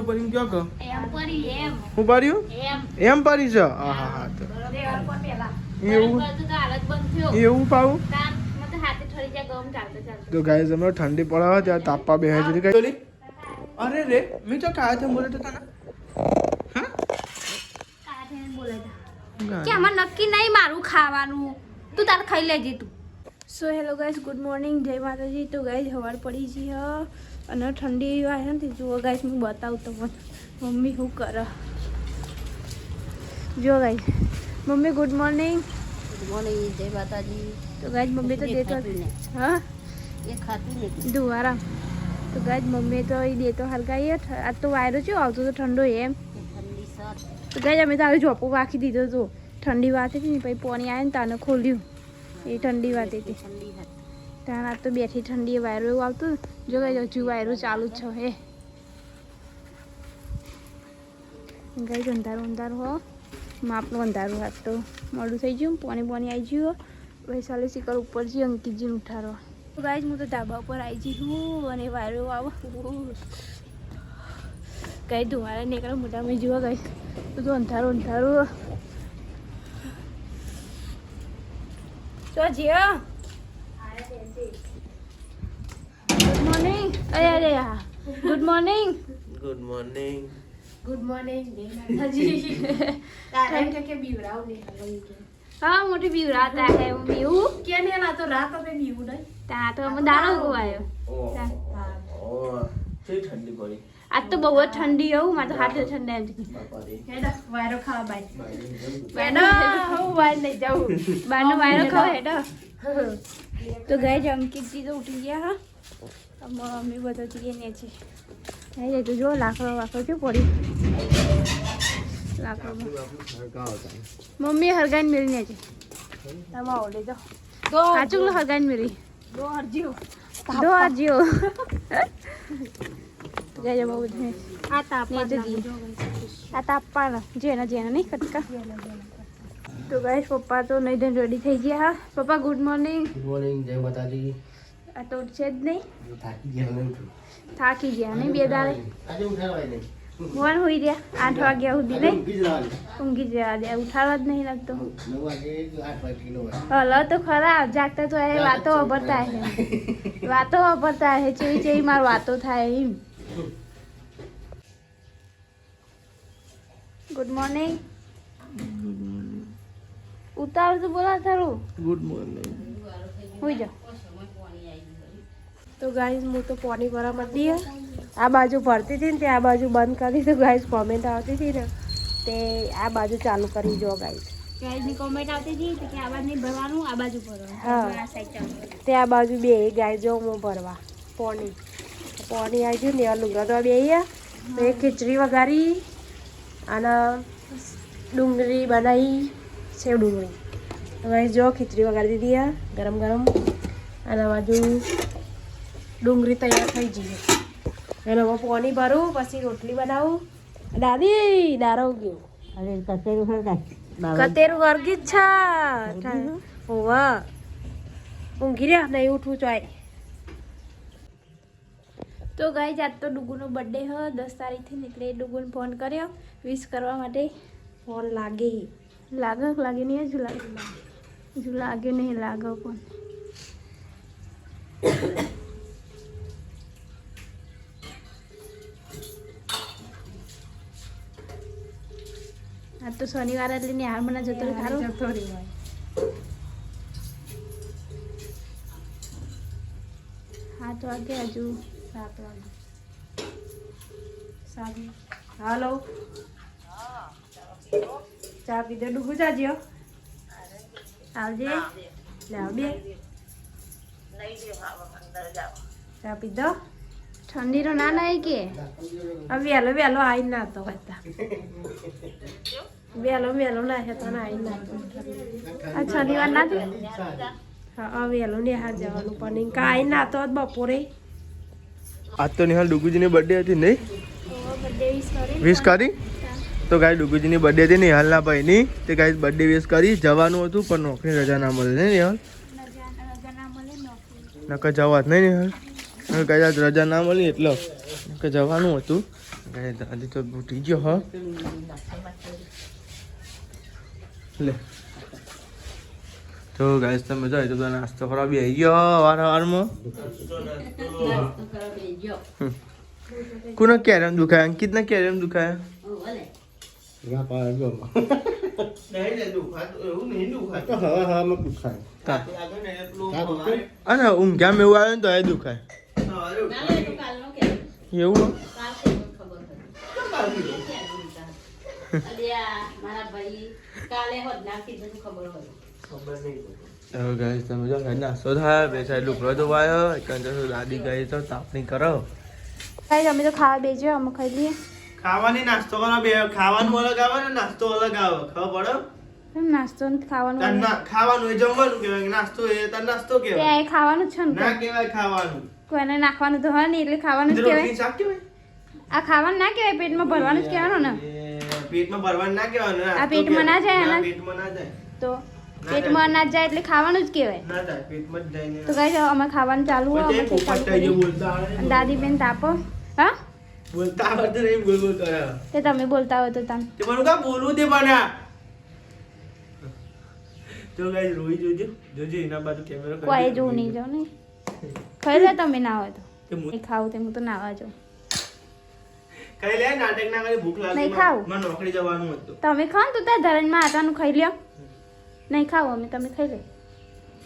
પરી ક્યાં કહો એમ પરી એમ હું પાડ્યું એમ પાડી છે હા હા હા તો એવું એવું પાવું તો ગાઈસ અમે ઠંડી પડાવે ત્યાં તાપવા બેહે છે કઈ અરે રે મેં તો કાયા થે બોલે તો તને કે આમાં નક્કી નહીં મારું ખાવાનું તું તાર ખાઈ લેજે તું so hello guys good morning જય માતાજી તો ગાઈસ સવાર પડી છે અને ઠંડી આવે ને જુઓ ગાઈસ હું બતાવું તો મમ્મી શું કરે જો ગાઈસ મમ્મી ગુડ મોર્નિંગ જય માતાજી તો ગાઈસ મમ્મી તો દેતો હા એ ખાતું નથી દુવારા તો ગાઈસ મમ્મી તો એ દેતો હલગાઈએ આ તો વાયરો છે આવતો તો ઠંડો એમ ઠંડી સર તો ગાઈસ અમે તો આવી જોપો વાખી દીધો તો ઠંડી વાત હતી ને પછી પાણી આવે ને તાને ખોલ્યું એ ઠંડી વાત હતી ઠંડી હતી ત્યાં રાત તો બેઠી ઠંડી વાયરો એવું આવતું જો ગાઈસ હજુ વાયરો ચાલુ જ છે હે ગાઈસ અંધારું અંધારું હો માપનું અંધારું હાથ તો મોડું થઈ ગયું પાણી આવી ગયું વૈશાલી શિખર ઉપર છે અંકિતજીને ઉઠાડો તો ગાઈસ હું તો ધાબા ઉપર આવી જઈ હું અને વાયરો આવો કઈ ધુમાડા નીકળે મોટામાં જુઓ ગાઈસ તો અંધારું અંધારું તો જીઓ ગુડ મોર્નિંગ અરે અરે હા good morning good morning good morning માતાજી તારે કે બીવરાવ ને હા મોટી બીવરા તા હે બીવું કે ને ના તો રાત તો બીવું નહીં તા તો અમે દાણો ગોવાયો છે ઠંડી પડી આજ તો બહુ જ ઠંડી હોઉં મારે તો હાથ ઠંડા એમ હેડો વાયરો ખાવા બાય હેડો હું બહાર નહીં જાઉં બહારનો વાયરો ખાવ હેડો તો ગઈ જ અંકિતજી તો ઉઠી ગયા હા મમ્મી બધા જઈએ ને છે થઈ જાય તો જો લાકડો વાકડો કેવું પડી લાકડો મમ્મી હરગાઈને મેળીને છે તમે ઓળે જાઓ સાચું હરગાઈને મેળી દો હરજીઓ દો આજીઓ જય બહુ જ આ તાપ ને તો દી આ તાપવાના જેના જેના નહીં કટકા તો ગાઈસ પપ્પા તો નહીં ધન રેડી થઈ ગયા હા પપ્પા ગુડ મોર્નિંગ જય માતાજી આ તો છે જ નહીં થાકી ગયા થાકી ગયા નહીં બે દાડે આજે ઉઠાડવાય નહીં મોન હોઈ રહ્યા 8 વાગ્યા સુધી નહીં ઊંઘી જવા દે ઉઠાડવા જ નહીં લાગતો 9 વાગે 8 વાગે હલો તો ખરા જાગતા તો એ વાતો વાપરતા હે વાતો વાપરતા હે ચેવી ચેવી માર વાતો થાય એમ ગુડ મોર્નિંગ ઉતાર તો બોલા થારું ગુડ મોર્નિંગ હોઈ જા તો ગાઈસ હું તો પાણી ભરવા માંડી આ બાજુ ભરતી હતી ને તે આ બાજુ બંધ કરી તો ગાઈસ કોમેન્ટ આવતી હતી ને તે આ બાજુ ચાલુ કરી જો ગાઈસ ગાઈસની કોમેન્ટ આવતી હતી કે આ બાજુ નહીં ભરવાનું આ બાજુ ભરવાનું હા. આ સાઈડ ચાલુ તે આ બાજુ બે ગાય જો હું ભરવા પાણી આવી ગયું ને આ લુગડા તો બે તો એ ખીચડી વઘારી અને ડુંગળી બનાવી સેવ ડુંગળી હવે જો ખીચડી વઘારી દીધી આ ગરમ ગરમ અને આ બાજુ ડુંગળી તૈયાર થઈ જઈએ અને હવે પાણી ભરું પછી રોટલી બનાવું દાદી દારો ગયો કતેરું વર્ગી જ છે હોવા ઊંઘી રહ્યા નહીં ઉઠવું ચોય તો ગાઈસ આજ તો ડુગુનો બર્થડે હ 10 તારીખથી નીકળે ડુગુને ફોન કર્યો વિશ કરવા માટે ફોન લાગે લાગે નહીં હજુ લાગે નહીં લાગે પણ આજ તો શનિવાર એટલે નિહાળ મને જતો રહ્યો તારો 7 વાગે હજુ 7 વાગે હાલો ચા પીધો ડૂબું જાજો આવજે લાવ બે ચા પીધો ઠંડીનો ના નહીં કે વહેલો વહેલો આવીને ના તો હતા વહેલો ના છે તો ના આવીને ના આ શનિવાર ના થયું હા વહેલો ને હા જવાનું પણ કા આવીને ના તો બપોરે આજ તો નિહાલ ડુગુજીની બર્થડે હતી નહીં બર્થડે વિશ કરી તો ગાય ડુગુજીની બર્થડે હતી નિહાલના ભાઈની તે ગાય બર્થડે વિશ કરી જવાનું હતું પણ નોકરી રજા ના મળે ને નિહાલ નકર જવા જ નહીં નિહાલ ગાય આજ રજા ના મળી એટલે નકર જવાનું હતું ગાઈસ દાદી તો ઉઠી ગયો હો લે તો ગાઈસ તમે જો તો નાસ્તો કરવા બેહી ગયો વારમાં કોનો કેરમ દુખાય અંકિત ને કેરમ દુખાય અને ઊંઘામાં એવું આવે ને તો એ દુખાય એવું તમે જો નાસ્તો થાય બે સાઈડ લુકડો ધોવાયો દાદી ગઈ તો તાપણી કરો અમે તો ખાવા બેજો અમે ખાઈ લઈએ ખાવાની નાસ્તો કરો બે ખાવાનું અલગ આવે ને નાસ્તો અલગ આવે ખબર પડે નાસ્તો ખાવાનું ખાવાનું એ જમવાનું કહેવાય નાસ્તો એ તાર નાસ્તો કહેવાય ખાવાનું છે ને ના કહેવાય ખાવાનું કોઈને નાખવાનું તો હોય ને એટલે ખાવાનું જ કહેવાય શાક કહેવાય આ ખાવાનું ના કહેવાય પેટમાં ભરવાનું જ કહેવાનું ને પેટમાં ભરવાનું ના કહેવાનું આ પેટમાં ના જાય એના પેટમાં ના જાય તો પેટમાં અનાજ જાય એટલે ખાવાનું જ કહેવાય ના જાય પેટમાં જ જાય તો ગાઈસ અમે ખાવાનું ચાલુ હોય દાદી બેન તાપો હા બોલતા આવડે નહીં બોલ બોલ કરે તે તમે બોલતા હોય તો તમે તે મને કા બોલવું તે બના તો ગાઈસ રોઈ જોજો એના બાજુ કેમેરો કરી કોઈ જોવું નહીં જો નહીં ખાઈ લે તમે ના હોય તો નહીં ખાવું તે હું તો નાવા જાઉં ખાઈ લે નાટક ના કરી ભૂખ લાગી નહીં ખાવું મને નોકરી જવાનું હતું તમે ખાઓ તો ત્યાં ધરણમાં આટાનું ખાઈ લ્યો નહીં ખાવું અમે તમે ખાઈ લે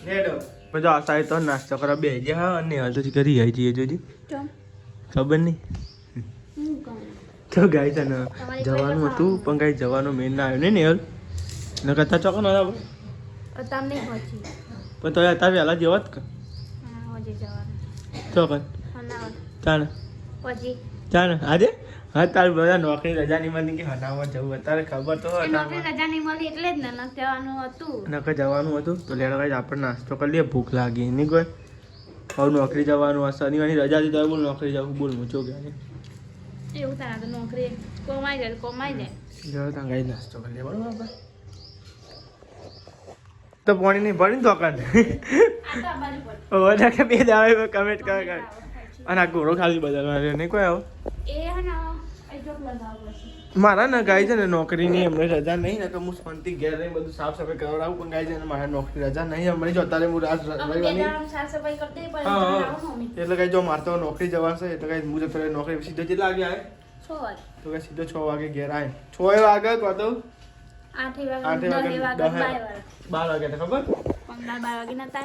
લેડો પછી આ સાઈડ તો નાસ્તો કરવા બે ગયા અને હાલ તો કરી આવી જઈએ જોજી ખબર નહીં તો ગાય છે ને જવાનું હતું પણ ગાય જવાનું મેન ના આવ્યું નહીં ને ન કરતા ચોક ના આવે તમને પહોંચી પણ તો અત્યારે વહેલા જેવા જ કે હોજે જવાનું ચોક ચાને પછી ચાને આજે હા તારું બધા નોકરી રજા નહીં મળી કે હનાવવા જવું અત્યારે ખબર તો નોકરી રજા નહીં મળી એટલે જ ને જવાનું હતું નકર જવાનું હતું તો લેડો ગાય આપણે નાસ્તો કરી લઈએ ભૂખ લાગી નહીં કોઈ હવે નોકરી જવાનું હશે શનિવારની રજા હતી તો બોલ નોકરી જવું બોલ મૂચો ગયા એવું થાય તો નોકરી કમાઈ જાય ત્યાં ગાઈ નાસ્તો કરી લે બરોબર આપણે તો પાણી નહીં ભરી દુકાન બધા કે બે દાવે કમેન્ટ કરે અને આ ઘોડો ખાલી બદલવા નહીં કોઈ આવો મારા ને ગાય છે ને નોકરીની એમને રજા નહીં ને તો હું શાંતિ ઘેર રહી બધું સાફ સફાઈ કરાવડાવું પણ ગાય છે ને મારા નોકરી રજા નહીં હમણાં જો અત્યારે હું રાત રવિવારની એટલે કઈ જો મારે તો નોકરી જવાશે એટલે કઈ હું જતો નોકરી સીધો કેટલા વાગે આવે તો કઈ સીધો 6 વાગે ઘેર આવે 6 વાગે કહો તો 8 વાગે તો ખબર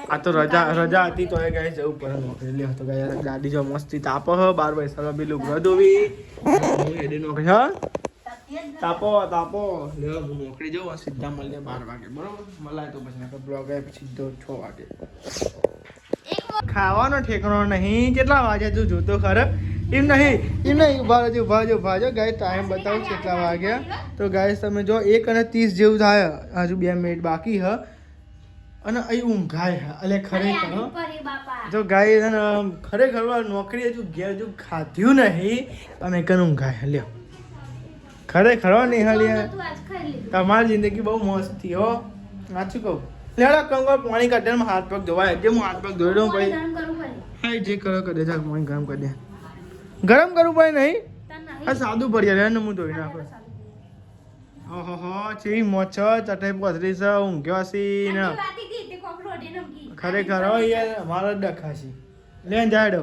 આ તો રજા હતી તો એ ગાય જવું પડે નોકરી લે તો ગાય દાદી જો મસ્તી તાપો હ 12 પૈસા બી લુગડા ધોવી એડી નોકરી હા તાપો લે હું નોકરી જવું સીધા મળીએ 12 વાગે બરોબર મલાય તો પછી બ્લોગ આવે સીધો 6 વાગે ખાવાનો ઠેકાણો નહીં કેટલા વાગે તું જોતો ખરે એમ નહીં ઉભા જો ગાય ટાઈમ બતાવું કેટલા વાગ્યા તો ગાય તમે જો 1:30 જેવું થાય હજુ 2 મિનિટ બાકી હ અને અહીં ઊંઘાય એટલે ખરેખર જો ગાય ખરેખર નોકરી હજુ ઘેર હજુ ખાધ્યું નહીં અને કન ઊંઘાય લ્યો ખરેખર નહીં હાલ્યા તમારી જિંદગી બહુ મસ્ત થઈ હો સાચું કહું લેડો કંગો પાણી કાઢે હાથ પગ ધોવાય જે હું હાથ પગ ધોઈ દઉં ભાઈ હા જે કરો કરી દે પાણી ગરમ કરી દે ગરમ કરવું પડે નહીં હા સાદું પડી જાય ને હું ધોઈ નાખું ઓહો ચી મોછ ચટાઈ પથરી છે ઊંઘ્યો સી ને ખરેખર હો યાર અમારો જ ડખાશી લેન જાડો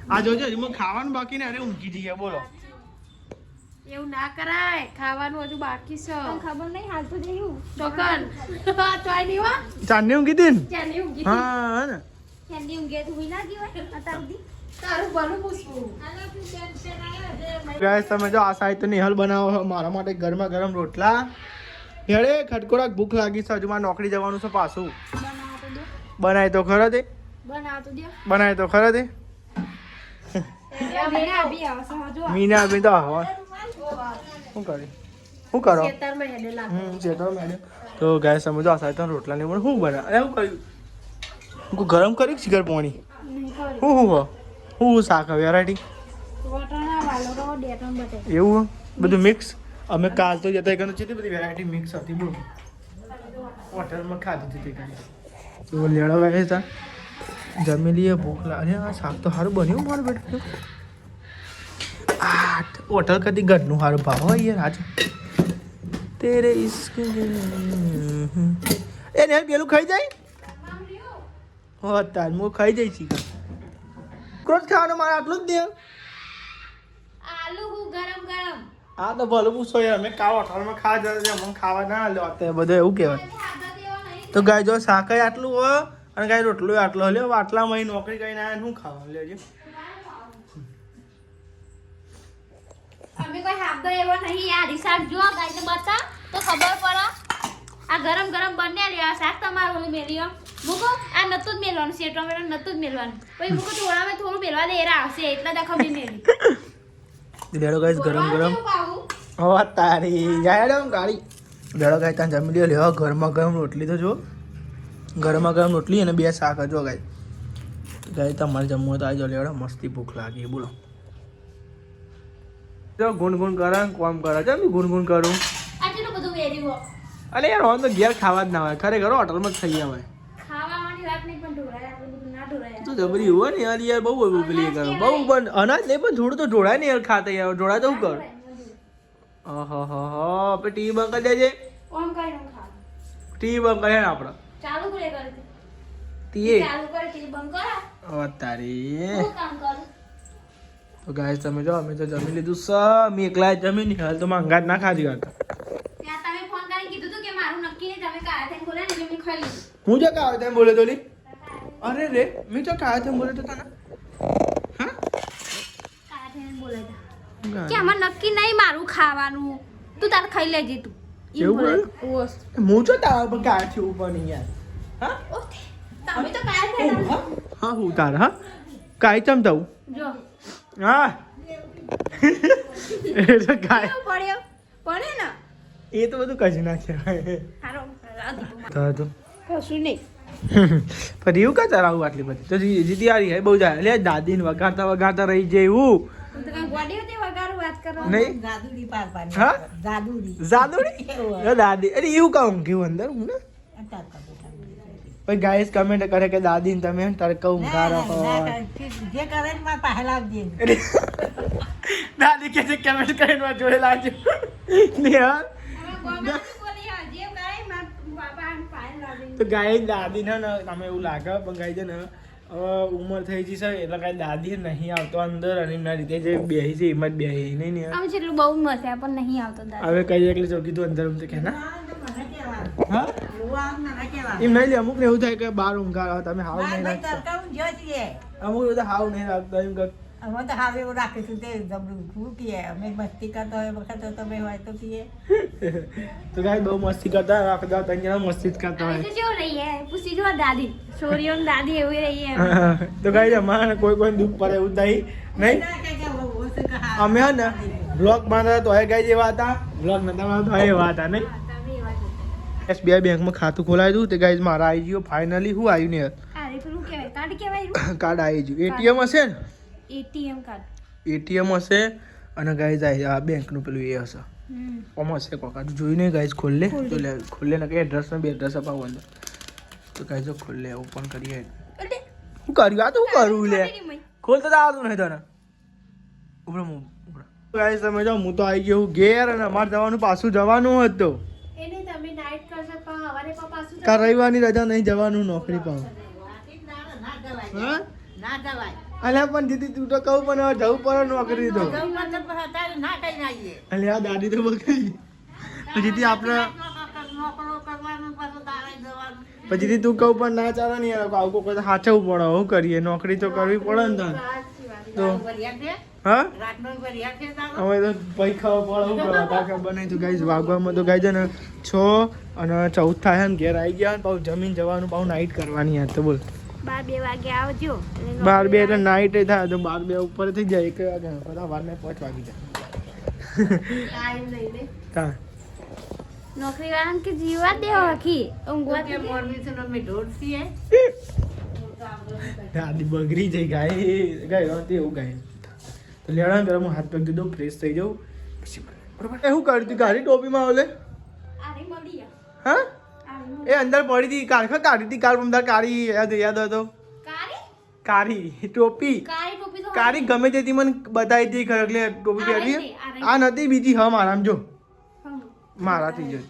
આ જોજો હજુ ખાવાનું બાકી ને અરે ઊંઘી જઈએ બોલો એવું ના કરાય ખાવાનું હજુ બાકી છે ખબર નહીં હાલ તો દેવું ચોકન તોય નહીં હો ચાંદની ઊંઘી હતી ને ચાંદની ઊંઘી હા ને ચાંદની ઊંઘી તો હુઈ ના ગઈ હોય અત્યારે તારું ભલું પૂછવું ગાઈસ તમે જો આ સાઈડ તો નિહાલ બનાવો મારા માટે ગરમા ગરમ રોટલા હેડે ખટકોડા ભૂખ લાગી છે હજુ મારે નોકરી જવાનું છે પાછું બનાય તો ખરો તે બનાય તો ખરો તે મીના અભી તો હવા શું કરો ખેતરમાં તો ગાય સમજો આ સાઈડ તો રોટલા નહીં શું બના શું કર્યું હું ગરમ કર્યું શિખર પાણી હું શાક વેરાયટી એવું બધું મિક્સ અમે કાલ તો જતા એકને કેટલી બધી વેરાયટી મિક્સ હતી બોલ હોટલમાં ખાધી હતી કાલે તો લેડા વાગે હતા જમી લઈએ ભૂખ લાગે આ શાક તો સારું બન્યું મારું બેટું આ હોટલ કદી ઘરનું સારું ભાવ હોય યાર આજે તેરે ઇશ્ક એ ને પેલું ખાઈ જાય હો તાર હું ખાઈ જઈ છી ક્રોધ ખાવાનું મારે આટલું જ દે આલુ ગરમ ગરમ આ તો ભલે પૂછો યાર અમે કાવ હોટલમાં ખા જશે અમને ખાવા ના લો અત્યારે બધું એવું કહેવાય તો ગાય જો શાક આટલું હોય અને ગાય રોટલો આટલો લ્યો આટલામાં અહીં નોકરી કરીને આવ્યા શું ખાવા લેજો અમે કોઈ હાબદો એવો નહીં આ રિસાર્ટ જો ગાયને બતા તો ખબર પડે આ ગરમ ગરમ બને લ્યો આ શાક તમારું ઓલી મેલ્યો મૂકો આ નતું જ મેલવાનું છે ટમેટો નતું જ મેલવાનું પછી મૂકો થોડામાં થોડું મેલવા દે એરા આવશે એટલે જ ખબર મેલી લેડો ગાઈસ ગરમ ગરમ હો તારી જાય ગાડી લેડો ગાય ત્યાં જમી લ્યો લેવા ગરમા ગરમ રોટલી તો જો ગરમા ગરમ રોટલી અને 2 શાક જો ગાય તમારે જમવું તો આવી જાવ લેવડો મસ્તી ભૂખ લાગી બોલો જો ગુણગુણ કરે કોમ કરે છે ગુણગુણ કરું આટલું બધું વેરી હો અરે યાર હવે તો ઘેર ખાવા જ ના હોય ખરેખર હોટલમાં જ ખાઈ આવે ખાવાની વાત નહીં પણ ઢોળાય આટલું બધું ના ઢોળાય તો જબરી હોય ને યાર બહુ પેલી કરો બહુ પણ અનાજ નહીં પણ થોડું તો ઢોળાય ને યાર ખાતા યાર ઢોળાય તો શું કર આપણે ટીવી બંધ કરી દેજે ઓમ કરીને ખા ટીવી બંધ કરે ને આપણે ચાલુ કરે કરે ટીવી ચાલુ કરે ટીવી બંધ કર તારી શું કામ કર તો ગાઈસ તમે જો અમે તો જમી લીધું સમ એકલા જમી નહીં હાલ તો મંગાત ના ખાધી કરતા ત્યાં તમે ફોન કરીને કીધું તું કે મારું નક્કી નહીં તમે કાયા થઈને બોલે ને એટલે મેં ખાઈ લીધું હું જો કાવ તેમ બોલે તો લી અરે રે મેં તો કાવ તેમ બોલે તો તને હા કાયા થઈને બોલે તા કે આમાં નક્કી નહીં મારું ખાવાનું તું તાર ખાઈ લેજે તું એવું બોલે? ઓસ હું જો તારા પર કાય છે ઉપર નહીં યાર હા ઓકે તમે તો કાયા થઈને હા હું તારા હા કાય ચમ થવું જો હા એ તો કાય પડ્યો પડે ને એ તો બધું કશી નાખે હારો તો કશું નહીં પણ એવું કા ચરાવું આટલી બધી તો જીતી આવી હે બહુ જાય એટલે દાદીને વગાડતા વગાડતા રહી જાય એવું તો કાંઈ ગોડી હતી વગાડું વાત કરો નહીં જાદુડી પાર પાડી હા જાદુડી જાદુડી એ દાદી અરે એવું કામ કેવું અંદર હું ને પછી ગાઈસ કમેન્ટ કરે કે દાદીને તમે તારે કહું ગારો જે કરે ને મારે પાસે લાવજે દાદી કે છે કમેન્ટ કરીને માં જોડે લાવજો ને યાર તો ગાય દાદી ને તમે એવું લાગે પણ ગાય છે ને હવે ઉંમર થઈ જઈ છે એટલે કાંઈ દાદી નહીં આવતો અંદર અને એમના રીતે જે બેહી છે એમાં જ બેહી નહીં ને આમ જેટલું બહુ મસ્ત પણ નહીં આવતો દાદા હવે કઈ એકલી ચોકી તો અંદર તો કે ના હા એમ નહીં લે અમુક ને એવું થાય કે બાર ઊંઘા તમે હાવ નહીં રાખતા અમુક એવું હાવ નહીં રાખતા એમ કે અમે તો હાવે એવું રાખીશું તે જબરું શું કીએ અમે મસ્તી કરતા હોય વખત તમે હોય તો કીએ તો ગાય બહુ મસ્તી કરતા હોય આખા ત્રણ જણા મસ્તી જ કરતા હોય તો કેવું રહીએ પૂછી જો દાદી છોરીઓ ને દાદી એવી રહીએ તો ગાય અમારે કોઈ કોઈ દુઃખ પડે એવું નહીં નહીં અમે હે ને બ્લોગ બાંધતા તો ગાય જેવા હતા બ્લોગ નતા બાંધતા તો એવા હતા નહીં SBI બેંકમાં ખાતું ખોલાવી દઉં તે ગાઈઝ મારા આવી ગયો ફાઇનલી હું આવ્યું ને કાર્ડ આવી ગયું એટીએમ હશે ને એટીએમ કાર્ડ એટીએમ હશે અને ગાઈઝ આ બેંકનું પેલું એ હશે આમ હશે કોકા જોઈને ગાઈઝ ખોલે તો લે ખોલે ને કે એડ્રેસ ને બે એડ્રેસ અપાવું અંદર તો ગાઈઝ ખોલે ઓપન કરીએ શું કર્યું આ તો શું કરવું લે ખોલતા તો આવતું નહીં તને ઉભરો ગાઈઝ તમે જાઓ હું તો આવી ગયો હું ઘેર અને અમારે જવાનું પાછું જવાનું હતું કાલ રવિવારની રજા નહીં જવાનું નોકરી પાવ અલ્યા પણ દીદી તું તો કહું પણ હવે જવું પડે નોકરી તો અલ્યા દાદી તો બગડી પછી આપણે પછી તું કહું પણ ના ચાલે ને યાર આવું કોઈ સાચવવું પડે શું કરીએ નોકરી તો કરવી પડે ને તો હા હવે તો પૈ ખબર પડે શું કરવા ખબર નહીં તો ગાઈઝ વાગવામાં તો ગાઈ છે ને 6 અને 14 થાય ને ઘેર આવી ગયા પાછું જમીન જવાનું પાછું નાઇટ કરવાની યાર તો બોલ 12 વાગે આવજો 12 એટલે નાઇટ થાય તો 12 ઉપર થઈ જાય 1 વાગે બધા વાર ને 5 વાગી જાય નોકરી વાળાને કે જીવા દેવો આખી ઊંઘવા દાદી બગડી જાય ગાય એવું ગાય તો લેડા પેલા હું હાથ પગ દીધો ફ્રેશ થઈ જાઉં પછી બરોબર શું કર્યું તું ગાડી ટોપીમાં ઓલે હા એ અંદર પડી હતી કાઢી હતી કાલ પમદાર કાઢી યાદ હતો કારી ટોપી કાળી ટોપી તો કારી ગમે તે મને બતાવી હતી ખરે એટલે ટોપી પહેરી આ નથી બીજી હા મારામ જો મારાથી જો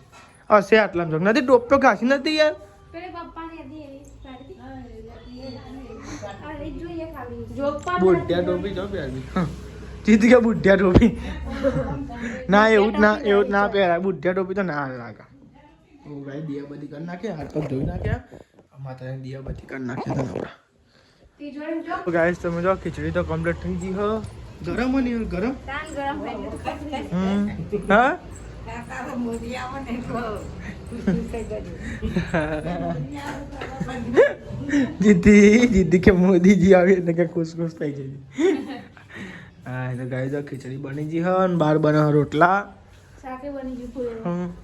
હશે આટલામ જો નથી ટોપી ઘાસી નથી યાર પેલે પપ્પાને હતી એવી કાઢી અરે જોઈએ ખાલી જો બુઢિયા ટોપી જો પહેરવી જીતી ગયા બુઢિયા ટોપી ના એવું જ ના પહેરાય બુઢિયા ટોપી તો ના લાગે ઓ ભાઈ દિયા બધી કરી નાખ્યા હાથ પગ ધોઈ નાખ્યા માતાને દિયા બધી કરી નાખ્યા હતા આપણા તો ગાઈસ તમે જો ખીચડી તો કમ્પ્લીટ થઈ ગઈ હો ગરમ હો ને ગરમ તાન ગરમ હા જીતી કે મોદીજી આવે એટલે કે ખુશ થઈ ગઈ હા એટલે ગાય તો ખીચડી બની ગઈ હો ને બાર બના રોટલા શાકે બની ગયું પૂરે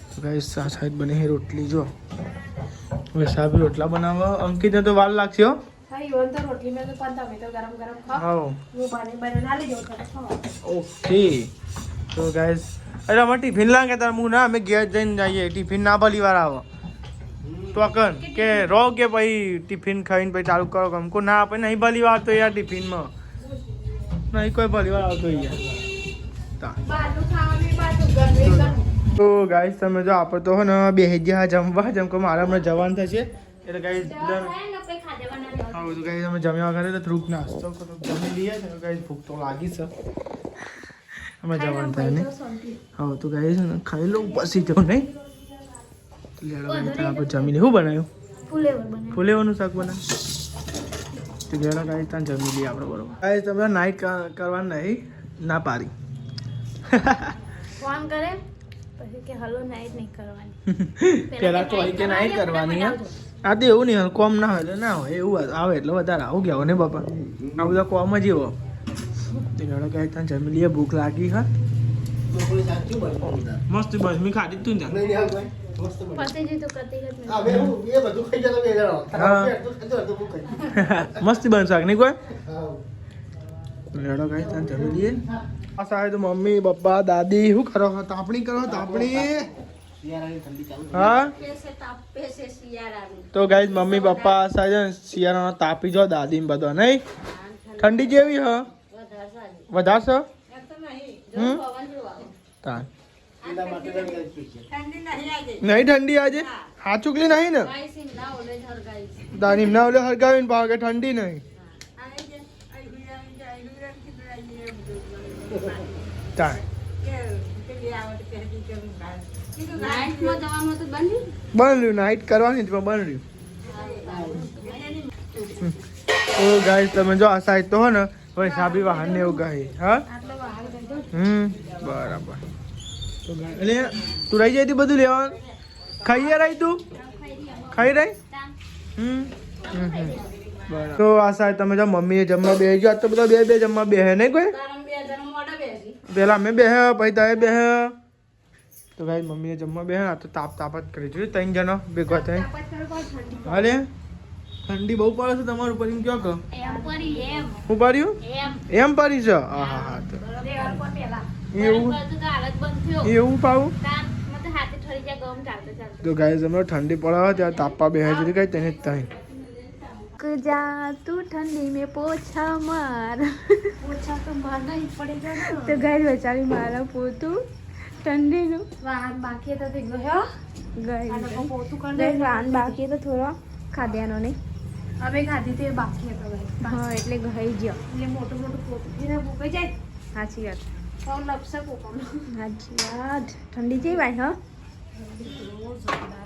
તો ગાય સાઈડ બની હે રોટલી જો હવે સાહેબ રોટલા બનાવો અંકિતને તો વાર લાગશે હો હા ઈવન તો રોટલી મેં તો પણ તમે તો ગરમ ગરમ ખાઓ હા હું બને ના લઈ જાઉં તો ખાઓ ઓકે તો ગાઈસ અરે અમારે ટિફિન લાગે તાર હું ના અમે ઘેર જઈને જઈએ ટિફિન ના ભલી વાર આવો તો અકન કે રો કે ભાઈ ટિફિન ખાઈને પછી ચાલુ કરો કમ કો ના આપે નહીં ભલી વાર તો યાર ટિફિનમાં નહીં કોઈ ભલી વાર આવતો યાર બાજુ ખાવાની બાજુ ગરમી તો ગાઈસ તમે જો આપણે તો હે ને બેસી ગયા જમવા જેમ કે મારે હમણાં જવાનું થશે એટલે ગાઈસ હા તો ગાઈસ અમે જમ્યા વગર તો થોડુંક નાસ્તો જમી લઈએ તો ગાઈસ ભૂખ તો લાગી છે અમે જવાનું થાય ને હા તો ગાઈસ ખાઈ લઉં પછી તો નહીં લેડો ગાઈસ આપણે જમીને શું બનાવ્યું ફુલેવાનું શાક બનાવ્યું તો લેડો ગાઈસ ત્યાં જમી લઈએ આપણે બરોબર ગાઈસ તમે નાઈટ કરવાનું નહીં ના પાડી ફોન કરે પછી કે હલો નાઈટ નહીં કરવાની પેલા તો કે નાઈટ કરવાની આ તો એવું નહીં કોમ ના હોય એટલે ના હોય એવું આવે એટલે વધારે આવું ગયા ને બાપા આ બધા કોમ જ એવો તેનો કઈ ત્યાં જમી લઈએ ભૂખ લાગી હા મસ્ત બસ મેં ખાધી તું પતિજી તો કતી મસ્તી બન શાક નહીં કોઈ લેડો કઈ ત્યાં જમી લઈએ આ સાહેબ તો મમ્મી પપ્પા દાદી શું કરો તાપણી કરો તાપણી હા તો ગાઈસ મમ્મી પપ્પા સાહેબ શિયાળાનો તાપી જો દાદી ને બધા નહીં ઠંડી જેવી હ વધારશો નહીં ઠંડી આજે હા ચૂકલી નહીં ને દાની ના ઓલે હરગાવીને ભાવ કે ઠંડી નહીં બન્યું નાઈટ કરવાની જ પણ બન્યું તો ગાઈસ તમે જો આ સાઈડ તો હો ને હવે સાબી વાહન ને એવું ગઈ હા બરાબર તો એટલે તું રહી જાય બધું લેવાનું ખાઈએ રહી તું ખાઈ રહી બરાબર તો આ સાઈડ તમે જો મમ્મીએ જમવા બેસી ગયો તો બધા બે જમવા બેહે નહીં કોઈ પેલા અમે બેહે પછી તમે બેહે તો ભાઈ મમ્મીએ જમવા બેહે તો તાપ જ કરી જોયું 3 જણા ભેગા થઈ હાલે ઠંડી બહુ પડે છે તમારું ઉપર એમ કયો કહો હું પાડ્યું એમ પાડી છે હા હા તો એવું પાવું તો ગાય તમે ઠંડી પડે ત્યારે તાપવા બેહે જોઈ કઈ તેને જ થાય जा तू ठंडी में पोछा मार ઓછા તો મારના જ પડેગા તો ગાય બચાવી મારા પોતું ઠંડીનું વાહન બાકી તો તે ગયો ગઈ આનો પોતું કર ગઈ વાન બાકી તો થોડો ખાધ્યાનો નહીં હવે ખાધી તે બાકી હતો ભાઈ હા એટલે ગઈ ગયો એટલે મોટું મોટું પોતું થઈને ભૂકાઈ જાય સાચી વાત તો લપસે પોકવાનો સાચી વાત ઠંડી જેવી વાય હા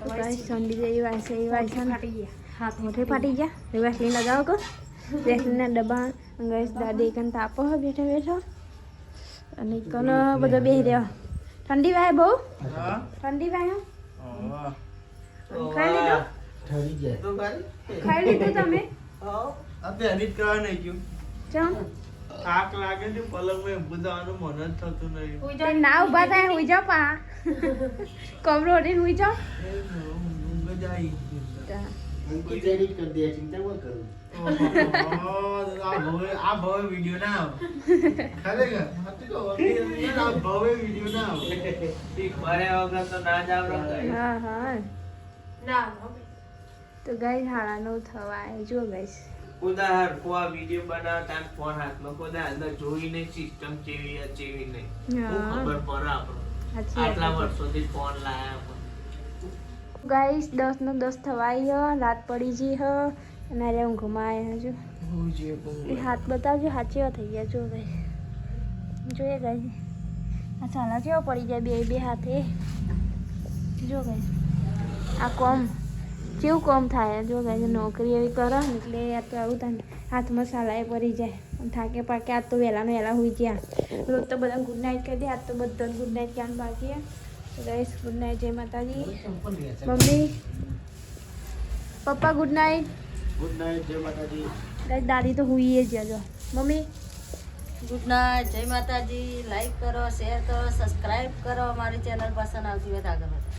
ઠંડી જેવી વાય છે એ વાય છે ફાટી ગયા હાથ મોઢે ફાટી ગયા વેસલીન લગાવો કો વેસલીનના ડબ્બા ગેસ દાદી કન તાપો હો બેઠો બેઠો અને કન બધો બેહી રહ્યો ઠંડી વાય બહુ ઠંડી વાય ખાઈ લીધું ખાઈ લીધું તમે ચમ થાક લાગે છે પલંગમાં બધાનું મન જ થતું નહીં ના ઉભા થાય હુઈ જાઓ પા કમરો ઓઢીને હુઈ જાઓ આ ભવે વિડિયો ના આવે આ ભવે વિડિયો ના આવે હા હા ના તો ગાઈસ 9:30 થવા આવ્યા જો ગાઈસ ખુદા હરખો આ વિડીયો બનાવતા ફોન હાથમાં ખુદા અંદર જોઈને સિસ્ટમ ચેવી આ ચેવી નહીં હું ખબર પડે આપણો આટલા વર્ષોથી ફોન લાયા ગાઈસ 10 નો 10 થવાય રાત પડી જી હ અને રે હું ઘુમાય હજુ એ હાથ બતાવજો હાચેવા થઈ ગયા જો ગાઈસ જોઈએ ગાઈસ આ સાલા કેવો પડી જાય બે હાથે જો ગાઈસ આ કોમ કેવું કોમ થાય જો ગાઈસ નોકરી એવી કરે ને એટલે આ તો આવું થાય હાથમાં સાલાએ પડી જાય થાકે પાકે આ તો વહેલા હોઈ ગયા રોજ તો બધા ગુડ નાઇટ કહી દે આ તો બધા ગુડ નાઇટ ક્યાં બાકી ગાઈસ ગુડ નાઇટ જય માતાજી મમ્મી પપ્પા ગુડ નાઇટ જય માતાજી ગાઈસ દાદી તો હુઈ જ જો મમ્મી ગુડ નાઇટ, જય માતાજી. લાઈક કરો, શેર કરો, સબસ્ક્રાઇબ કરો. અમારી ચેનલ પસંદ આવતી હોય તો આગળ વધો.